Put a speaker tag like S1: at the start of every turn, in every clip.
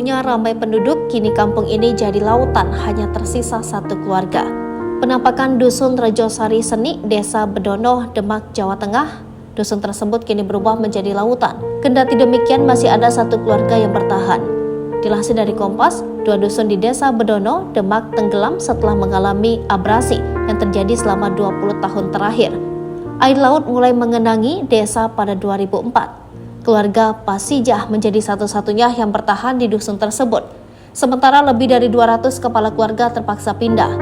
S1: dulunya ramai penduduk, kini kampung ini jadi lautan, hanya tersisa satu keluarga. Penampakan Dusun Rejosari Seni, Desa Bedono, Demak, Jawa Tengah. Dusun tersebut kini berubah menjadi lautan. Kendati demikian, masih ada satu keluarga yang bertahan. Dilansir dari Kompas, 2 dusun di Desa Bedono, Demak tenggelam setelah mengalami abrasi yang terjadi selama 20 tahun terakhir. Air laut mulai mengenangi desa pada 2004. Keluarga Pasijah menjadi satu-satunya yang bertahan di dusun tersebut. Sementara lebih dari 200 kepala keluarga terpaksa pindah.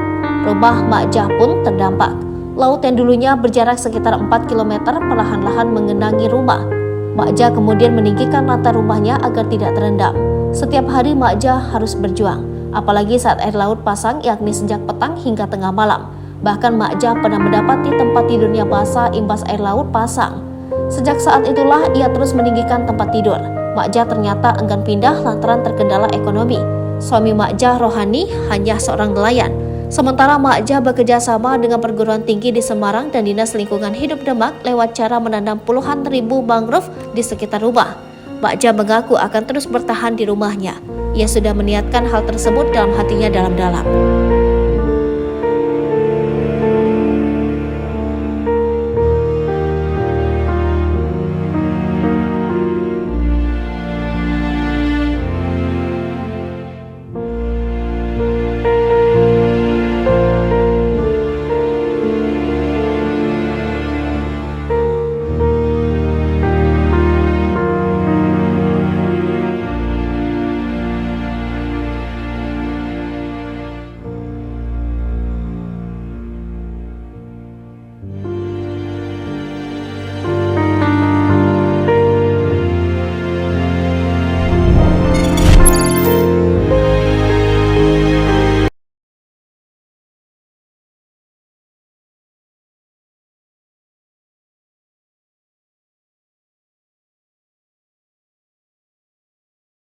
S1: Rumah Mak Jah pun terdampak. Laut yang dulunya berjarak sekitar 4 km perlahan-lahan mengenangi rumah. Mak Jah kemudian meninggikan lantai rumahnya agar tidak terendam. Setiap hari Mak Jah harus berjuang, apalagi saat air laut pasang, yakni sejak petang hingga tengah malam. Bahkan Mak Jah pernah mendapati tempat tidurnya basah imbas air laut pasang. Sejak saat itulah ia terus meninggikan tempat tidur. Mak Jah ternyata enggan pindah lantaran terkendala ekonomi. Suami Mak Jah, Rohani, hanya seorang nelayan. Sementara Mak Jah bekerja sama dengan perguruan tinggi di Semarang dan Dinas Lingkungan Hidup Demak lewat cara menanam puluhan ribu mangrove di sekitar rumah. Mak Jah mengaku akan terus bertahan di rumahnya. Ia sudah meniatkan hal tersebut dalam hatinya dalam-dalam.